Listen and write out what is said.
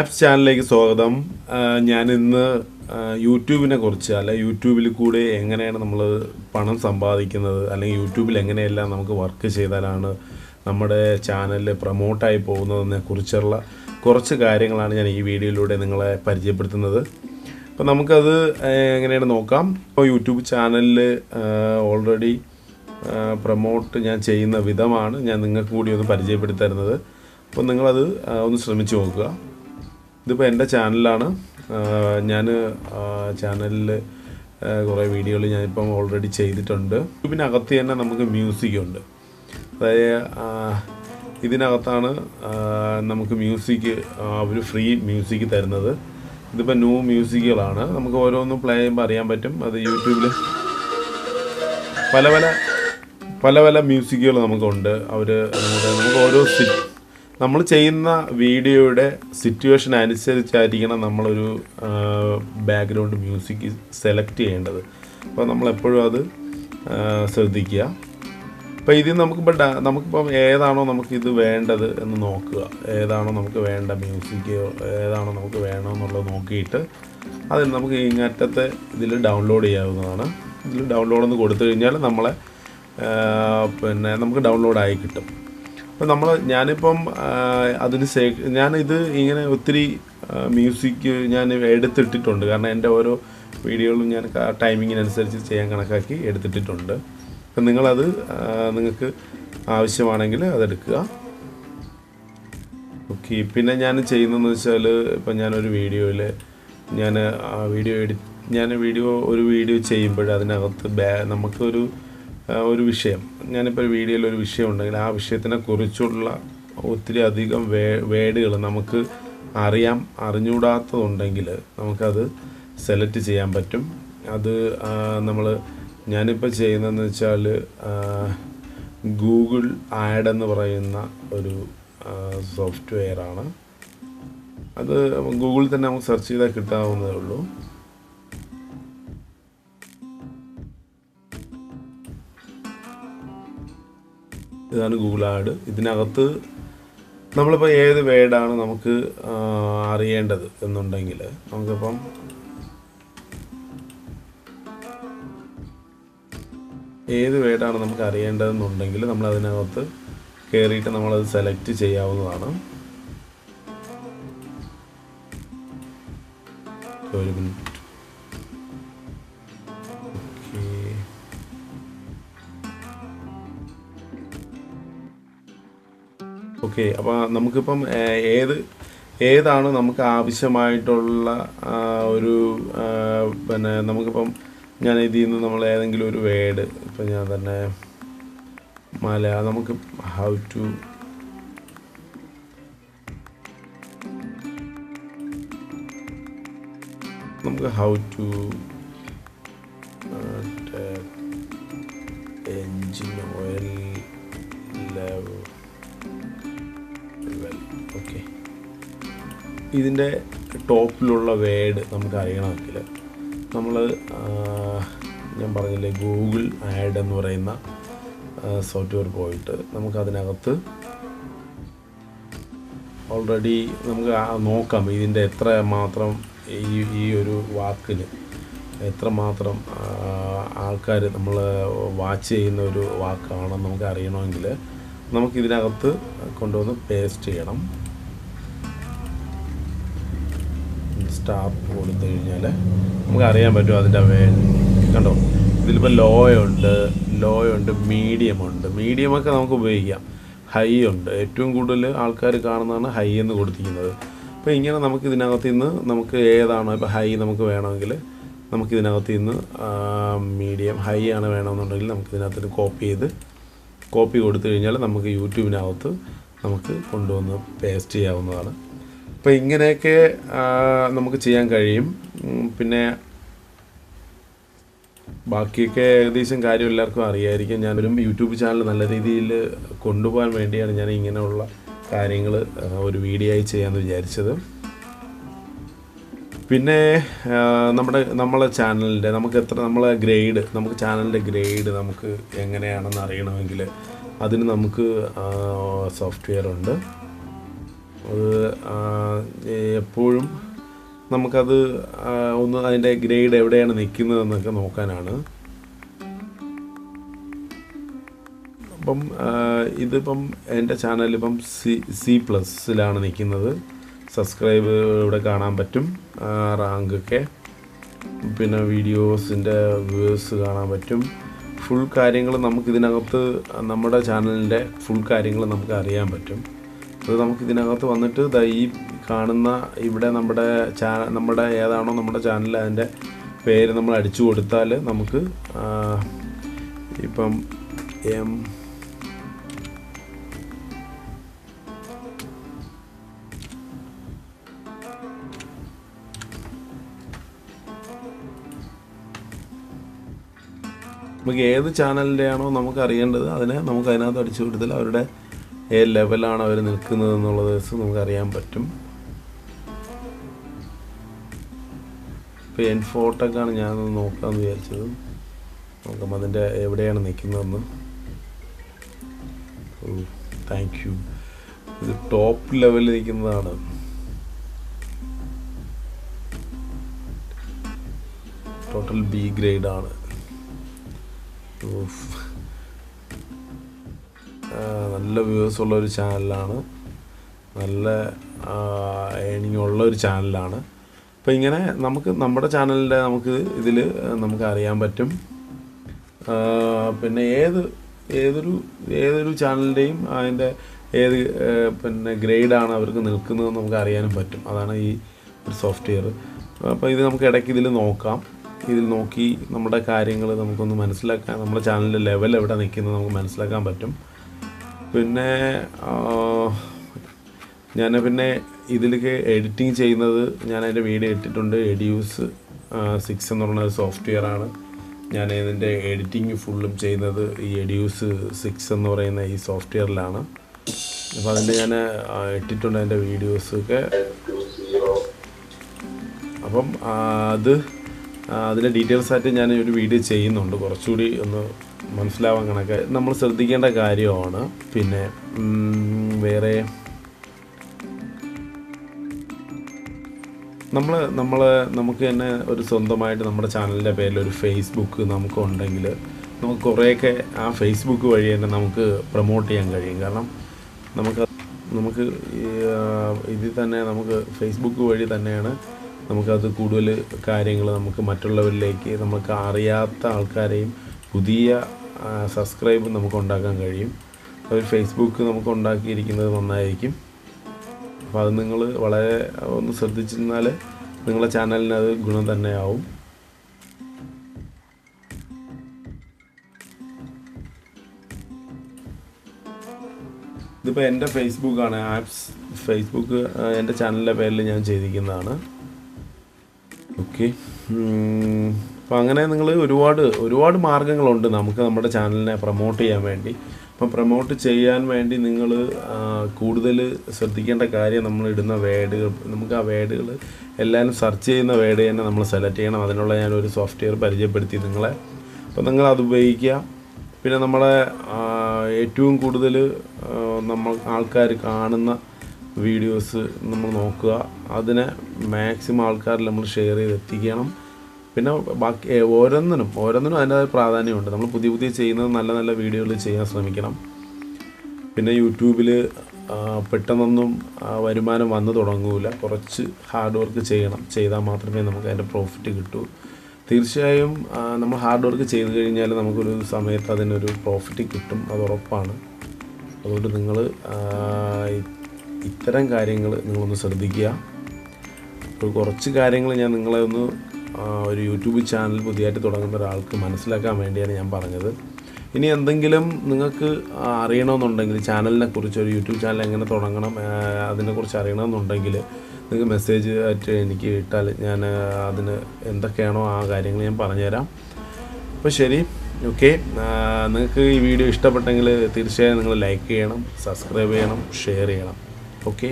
Apps ചാനലിലേക്ക് സ്വാഗതം. ഞാൻ ഇന്ന് യൂട്യൂബിനെ കുറിച്ച് യൂട്യൂബിൽ കൂടെ എങ്ങനെയാണ് നമ്മൾ പണം സമ്പാദിക്കുന്നത്, അല്ലെങ്കിൽ യൂട്യൂബിൽ എങ്ങനെയെല്ലാം നമുക്ക് വർക്ക് ചെയ്താലാണ് നമ്മുടെ ചാനൽ പ്രൊമോട്ടായി പോകുന്നതിനെ കുറിച്ചുള്ള കുറച്ച് കാര്യങ്ങളാണ് ഞാൻ ഈ വീഡിയോയിലൂടെ നിങ്ങളെ പരിചയപ്പെടുത്തുന്നത്. അപ്പോൾ നമുക്കത് എങ്ങനെയാണ് നോക്കാം. ഇപ്പോൾ യൂട്യൂബ് ചാനലിൽ ഓൾറെഡി പ്രൊമോട്ട് ഞാൻ ചെയ്യുന്ന വിധമാണ് ഞാൻ നിങ്ങൾക്ക് കൂടി ഒന്ന് പരിചയപ്പെടുത്തി തരുന്നത്. അപ്പോൾ നിങ്ങളത് ഒന്ന് ശ്രമിച്ച് നോക്കുക. ഇതിപ്പോൾ എൻ്റെ ചാനലാണ്. ഞാൻ ചാനലിൽ കുറേ വീഡിയോകൾ ഞാനിപ്പം ഓൾറെഡി ചെയ്തിട്ടുണ്ട്. യൂട്യൂബിനകത്ത് തന്നെ നമുക്ക് മ്യൂസിക്കുണ്ട്. അതായത് ഇതിനകത്താണ് നമുക്ക് മ്യൂസിക് അവർ ഫ്രീ മ്യൂസിക് തരുന്നത്. ഇതിപ്പോൾ ന്യൂ മ്യൂസിക്കുകളാണ്. നമുക്ക് ഓരോന്നും പ്ലേ ചെയ്യുമ്പോൾ അറിയാൻ പറ്റും. അത് യൂട്യൂബിൽ പല പല മ്യൂസിക്കുകൾ നമുക്കുണ്ട്. നമുക്ക് ഓരോ നമ്മൾ ചെയ്യുന്ന വീഡിയോയുടെ സിറ്റുവേഷൻ അനുസരിച്ചായിരിക്കണം നമ്മളൊരു ബാക്ക്ഗ്രൗണ്ട് മ്യൂസിക് സെലക്ട് ചെയ്യേണ്ടത്. അപ്പോൾ നമ്മളെപ്പോഴും അത് ശ്രദ്ധിക്കുക. അപ്പോൾ ഇതിൽ നമുക്കിപ്പം ഏതാണോ നമുക്കിത് വേണ്ടത് എന്ന് നോക്കുക. ഏതാണോ നമുക്ക് വേണ്ട മ്യൂസിക്, ഏതാണോ നമുക്ക് വേണമെന്നുള്ളത് നോക്കിയിട്ട് അതിൽ നമുക്ക് ഇങ്ങറ്റത്തെ ഇതിൽ ഡൗൺലോഡ് ചെയ്യാവുന്നതാണ്. ഇതിൽ ഡൗൺലോഡ് എന്ന് കൊടുത്തു കഴിഞ്ഞാൽ നമുക്ക് ഡൗൺലോഡായി കിട്ടും. അപ്പോൾ ഞാനിപ്പം ഞാനിത് ഇങ്ങനെ ഒത്തിരി മ്യൂസിക് ഞാൻ എടുത്തിട്ടിട്ടുണ്ട്. കാരണം എൻ്റെ ഓരോ വീഡിയോകളും ഞാൻ ടൈമിങ്ങിനനുസരിച്ച് ചെയ്യാൻ കണക്കാക്കി എടുത്തിട്ടിട്ടുണ്ട്. അപ്പം നിങ്ങൾക്ക് ആവശ്യമാണെങ്കിൽ അതെടുക്കുക. ഓക്കെ. പിന്നെ ഞാൻ ചെയ്യുന്നതെന്ന് വെച്ചാൽ ഇപ്പം ഞാനൊരു വീഡിയോയിൽ ഒരു വീഡിയോ ചെയ്യുമ്പോൾ അതിനകത്ത് നമുക്കൊരു വിഷയം, ഞാനിപ്പോൾ ഒരു വീഡിയോയിൽ ഒരു വിഷയം ഉണ്ടെങ്കിൽ ആ വിഷയത്തിനെ കുറിച്ചുള്ള ഒത്തിരി അധികം വേർഡുകൾ നമുക്ക് അറിഞ്ഞുകൂടാത്തതുണ്ടെങ്കിൽ നമുക്കത് സെലക്ട് ചെയ്യാൻ പറ്റും. അത് ഞാനിപ്പോൾ ചെയ്യുന്നതെന്ന് വെച്ചാൽ ഗൂഗിൾ ആഡ് എന്ന് പറയുന്ന ഒരു സോഫ്റ്റ്വെയറാണ്. അത് ഗൂഗിളിൽ തന്നെ നമുക്ക് സെർച്ച് ചെയ്താൽ കിട്ടാവുന്നതേ ഉള്ളൂ. ഇതാണ് ഗൂഗിൾ ആഡ്. ഇതിനകത്ത് നമ്മളിപ്പോൾ ഏത് വേർഡാണ് നമുക്ക് അറിയേണ്ടത് എന്നുണ്ടെങ്കിൽ നമുക്കിപ്പം ഏത് വേർഡാണ് നമുക്ക് അറിയേണ്ടതെന്നുണ്ടെങ്കിൽ നമ്മളതിനകത്ത് കയറിയിട്ട് നമ്മളത് സെലക്ട് ചെയ്യാവുന്നതാണ്. ഒരു മിനിറ്റ്. ഓക്കെ. അപ്പോൾ നമുക്കിപ്പം ഏതാണ് നമുക്ക് ആവശ്യമായിട്ടുള്ള നമുക്കിപ്പം ഞാൻ ഇതിൽ നിന്ന് നമ്മൾ ഏതെങ്കിലും ഒരു വേർഡ്, ഇപ്പം ഞാൻ തന്നെ നമുക്ക് how to engine oil level. Okay. ഇതിൻ്റെ ടോപ്പിലുള്ള വേർഡ് നമുക്ക് അറിയണമെങ്കിൽ ഞാൻ പറഞ്ഞില്ലേ ഗൂഗിൾ ആഡ് എന്ന് പറയുന്ന സോഫ്റ്റ്വെയർ പോയിട്ട് നമുക്കതിനകത്ത് ഓൾറെഡി നമുക്ക് നോക്കാം ഇതിൻ്റെ എത്രമാത്രം ഈ ഒരു വാക്കിന് എത്രമാത്രം ആൾക്കാർ നമ്മൾ വാച്ച് ചെയ്യുന്ന ഒരു വാക്കാണെന്ന് നമുക്ക് അറിയണമെങ്കിൽ നമുക്കിതിനകത്ത് കൊണ്ടുവന്ന് പേസ്റ്റ് ചെയ്യണം. സ്റ്റാർട്ട് കൊടുത്തു കഴിഞ്ഞാൽ നമുക്ക് അറിയാൻ പറ്റും അതിൻ്റെ കണ്ടോ. ഇതിലിപ്പോൾ ലോ ഉണ്ട്, മീഡിയമൊക്കെ നമുക്ക് ഉപയോഗിക്കാം. ഹൈ ഉണ്ട്. ഏറ്റവും കൂടുതൽ ആൾക്കാർ കാണുന്നതാണ് ഹൈ എന്ന് കൊടുത്തിരിക്കുന്നത്. അപ്പോൾ ഇങ്ങനെ നമുക്കിതിനകത്ത് നിന്ന് നമുക്ക് ഏതാണോ ഇപ്പോൾ ഹൈ നമുക്ക് വേണമെങ്കിൽ നമുക്കിതിനകത്ത് നിന്ന് മീഡിയം ഹൈ ആണ് വേണമെന്നുണ്ടെങ്കിൽ നമുക്കിതിനകത്ത് കോപ്പി കൊടുത്തു കഴിഞ്ഞാൽ നമുക്ക് യൂട്യൂബിനകത്ത് നമുക്ക് കൊണ്ടുവന്ന് പേസ്റ്റ് ചെയ്യാവുന്നതാണ്. അപ്പോൾ ഇങ്ങനെയൊക്കെ നമുക്ക് ചെയ്യാൻ കഴിയും. പിന്നെ ബാക്കിയൊക്കെ ഏകദേശം കാര്യം എല്ലാവർക്കും അറിയായിരിക്കും. ഞാനൊരു യൂട്യൂബ് ചാനൽ നല്ല രീതിയിൽ കൊണ്ടുപോകാൻ വേണ്ടിയാണ് ഞാൻ ഇങ്ങനെയുള്ള കാര്യങ്ങൾ ഒരു വീഡിയോ ആയി ചെയ്യാമെന്ന് വിചാരിച്ചത്. പിന്നെ നമ്മളെ ചാനലിൻ്റെ നമുക്ക് ചാനലിൻ്റെ ഗ്രേഡ് നമുക്ക് എങ്ങനെയാണെന്ന് അറിയണമെങ്കിൽ അതിന് നമുക്ക് സോഫ്റ്റ്വെയർ ഉണ്ട്. അത് എപ്പോഴും നമുക്കത് ഒന്ന് അതിൻ്റെ ഗ്രേഡ് എവിടെയാണ് നിൽക്കുന്നതെന്നൊക്കെ നോക്കാനാണ്. അപ്പം ഇതിപ്പം എൻ്റെ ചാനലിപ്പം C+ലാണ് നിൽക്കുന്നത്. സബ്സ്ക്രൈബ് ഇവിടെ കാണാൻ പറ്റും, റാങ്കൊക്കെ, പിന്നെ വീഡിയോസിൻ്റെ വ്യൂസ് കാണാൻ പറ്റും. ഫുൾ കാര്യങ്ങൾ നമുക്കിതിനകത്ത് നമ്മുടെ ചാനലിൻ്റെ ഫുൾ കാര്യങ്ങൾ നമുക്ക് അറിയാൻ പറ്റും. അത് നമുക്കിതിനകത്ത് വന്നിട്ട് ഈ കാണുന്ന ഇവിടെ നമ്മുടെ ഏതാണോ നമ്മുടെ ചാനൽ അതിൻ്റെ പേര് നമ്മൾ അടിച്ചു കൊടുത്താൽ നമുക്ക് ഇപ്പം നമുക്ക് ഏത് ചാനലിൻ്റെ ആണോ നമുക്ക് അറിയേണ്ടത് അതിനെ നമുക്ക് അതിനകത്ത് അടിച്ചു കൊടുത്താൽ അവരുടെ ഏത് ലെവലാണ് അവർ നിൽക്കുന്നത് എന്നുള്ളത് നമുക്ക് അറിയാൻ പറ്റും. ഇപ്പോൾ N4 ഞാനൊന്ന് നോക്കാമെന്ന് വിചാരിച്ചത്. നോക്കാം അതിൻ്റെ എവിടെയാണ് നിൽക്കുന്നതെന്ന്. Thank you. ഇത് ടോപ്പ് ലെവലിൽ നിൽക്കുന്നതാണ്. Total B ഗ്രേഡാണ്. നല്ല വ്യൂവേഴ്സ് ഉള്ളൊരു ചാനലാണ്, നല്ല ഏണിംഗ് ഉള്ളൊരു ചാനലാണ്. അപ്പോൾ ഇങ്ങനെ നമുക്ക് നമ്മുടെ ചാനലിൻ്റെ ഇതിൽ നമുക്ക് അറിയാൻ പറ്റും. പിന്നെ ഏതൊരു ചാനലിൻ്റെയും അതിൻ്റെ പിന്നെ ഗ്രേഡാണ് അവർക്ക് നിൽക്കുന്നതെന്ന് നമുക്ക് അറിയാനും പറ്റും. അതാണ് ഈ ഒരു സോഫ്റ്റ്വെയർ. അപ്പോൾ ഇത് നമുക്ക് ഇടയ്ക്ക് ഇതിൽ നോക്കാം. ഇതിൽ നോക്കി നമ്മുടെ കാര്യങ്ങൾ നമുക്കൊന്ന് മനസ്സിലാക്കാൻ, നമ്മുടെ ചാനലിൻ്റെ ലെവൽ എവിടെ നിൽക്കുന്നത് നമുക്ക് മനസ്സിലാക്കാൻ പറ്റും. പിന്നെ ഞാൻ ഇതിലേക്ക് എഡിറ്റിംഗ് ചെയ്യുന്നത് ഞാൻ അതിൻ്റെ വീഡിയോ ഇട്ടിട്ടുണ്ട്. എഡിയൂസ് 6 എന്ന് പറഞ്ഞ ഒരു സോഫ്റ്റ്വെയറാണ്. ഞാൻ ഇതിൻ്റെ എഡിറ്റിംഗ് ഫുള്ളും ചെയ്യുന്നത് ഈ എഡിയൂസ് 6 എന്ന് പറയുന്ന ഈ സോഫ്റ്റ്വെയറിലാണ്. അപ്പോൾ അതിൻ്റെ ഞാൻ ഇട്ടിട്ടുണ്ട് അതിൻ്റെ വീഡിയോസൊക്കെ. അപ്പം അതിൻ്റെ ഡീറ്റെയിൽസായിട്ട് ഞാൻ ഒരു വീഡിയോ ചെയ്യുന്നുണ്ട്, കുറച്ചുകൂടി ഒന്ന് മനസ്സിലാവാൻ കണക്ക് നമ്മൾ ശ്രദ്ധിക്കേണ്ട കാര്യമാണ്. പിന്നെ വേറെ നമുക്ക് തന്നെ ഒരു സ്വന്തമായിട്ട് നമ്മുടെ ചാനലിൻ്റെ പേരിൽ ഒരു ഫേസ്ബുക്ക് നമുക്കുണ്ടെങ്കിൽ നമുക്ക് കുറേയൊക്കെ ആ ഫേസ്ബുക്ക് വഴി തന്നെ നമുക്ക് പ്രൊമോട്ട് ചെയ്യാൻ കഴിയും. കാരണം നമുക്ക് ഇതിൽ തന്നെ നമുക്ക് ഫേസ്ബുക്ക് വഴി തന്നെയാണ് നമുക്കത് കൂടുതൽ കാര്യങ്ങൾ നമുക്ക് മറ്റുള്ളവരിലേക്ക് നമുക്ക് അറിയാത്ത ആൾക്കാരെയും പുതിയ സബ്സ്ക്രൈബ് നമുക്ക് ഉണ്ടാക്കാൻ കഴിയും. ഒരു ഫേസ്ബുക്ക് നമുക്ക് ഉണ്ടാക്കിയിരിക്കുന്നത് നന്നായിരിക്കും. അപ്പോൾ അത് നിങ്ങൾ വളരെ ഒന്ന് ശ്രദ്ധിച്ചിരുന്നാൽ നിങ്ങളുടെ ചാനലിന് അത് ഗുണം തന്നെയാവും. ഇതിപ്പോൾ എൻ്റെ ഫേസ്ബുക്കാണ്. ഫേസ്ബുക്ക് എൻ്റെ ചാനലിൻ്റെ പേരിൽ ഞാൻ ചെയ്തിരിക്കുന്നതാണ്. ഓക്കെ. അപ്പോൾ അങ്ങനെ നിങ്ങൾ ഒരുപാട് മാർഗ്ഗങ്ങളുണ്ട് നമുക്ക് നമ്മുടെ ചാനലിനെ പ്രൊമോട്ട് ചെയ്യാൻ വേണ്ടി. അപ്പം പ്രൊമോട്ട് ചെയ്യാൻ വേണ്ടി നിങ്ങൾ കൂടുതൽ ശ്രദ്ധിക്കേണ്ട കാര്യം, നമ്മൾ ഇടുന്ന വേർഡുകൾ, നമുക്ക് ആ വേർഡുകൾ എല്ലാവരും സെർച്ച് ചെയ്യുന്ന വേർഡ് തന്നെ നമ്മൾ സെലക്ട് ചെയ്യണം. അതിനുള്ള ഞാനൊരു സോഫ്റ്റ്വെയർ പരിചയപ്പെടുത്തി നിങ്ങളെ. അപ്പോൾ നിങ്ങളത് ഉപയോഗിക്കുക. പിന്നെ നമ്മളെ ഏറ്റവും കൂടുതൽ ആൾക്കാർ കാണുന്ന വീഡിയോസ് നമ്മൾ നോക്കുക, അതിനെ മാക്സിമം ആൾക്കാരിൽ നമ്മൾ ഷെയർ ചെയ്ത് എത്തിക്കണം. പിന്നെ ബാക്കി ഓരോന്നിനും അതിൻ്റെതായ പ്രാധാന്യമുണ്ട്. നമ്മൾ പുതിയ ചെയ്യുന്നത് നല്ല വീഡിയോകൾ ചെയ്യാൻ ശ്രമിക്കണം. പിന്നെ യൂട്യൂബിൽ പെട്ടെന്നൊന്നും വരുമാനം വന്നു തുടങ്ങൂല. കുറച്ച് ഹാർഡ് വർക്ക് ചെയ്താൽ മാത്രമേ നമുക്ക് അതിൻ്റെ പ്രോഫിറ്റ് കിട്ടൂ. തീർച്ചയായും നമ്മൾ ഹാർഡ് വർക്ക് ചെയ്ത് കഴിഞ്ഞാൽ നമുക്കൊരു സമയത്ത് അതിനൊരു പ്രോഫിറ്റ് കിട്ടും, അത് ഉറപ്പാണ്. അതുകൊണ്ട് നിങ്ങൾ ഇത്തരം കാര്യങ്ങൾ നിങ്ങളൊന്ന് ശ്രദ്ധിക്കുക. അപ്പോൾ കുറച്ച് കാര്യങ്ങൾ ഞാൻ നിങ്ങളെ ഒരു യൂട്യൂബ് ചാനൽ പുതിയതായിട്ട് തുടങ്ങുന്ന ഒരാൾക്ക് മനസ്സിലാക്കാൻ വേണ്ടിയാണ് ഞാൻ പറഞ്ഞത്. ഇനി എന്തെങ്കിലും നിങ്ങൾക്ക് അറിയണമെന്നുണ്ടെങ്കിൽ ചാനലിനെ കുറിച്ച്, ഒരു യൂട്യൂബ് ചാനൽ എങ്ങനെ തുടങ്ങണം അതിനെക്കുറിച്ച് അറിയണമെന്നുണ്ടെങ്കിൽ നിങ്ങൾക്ക് മെസ്സേജ് ആയിട്ട് എനിക്ക് ഇട്ടാൽ ഞാൻ അതിന് എന്തൊക്കെയാണോ ആ കാര്യങ്ങൾ ഞാൻ പറഞ്ഞുതരാം. അപ്പോൾ ശരി, ഓക്കെ. നിങ്ങൾക്ക് ഈ വീഡിയോ ഇഷ്ടപ്പെട്ടെങ്കിൽ തീർച്ചയായും നിങ്ങൾ ലൈക്ക് ചെയ്യണം, സബ്സ്ക്രൈബ് ചെയ്യണം, ഷെയർ ചെയ്യണം. ഓക്കെ.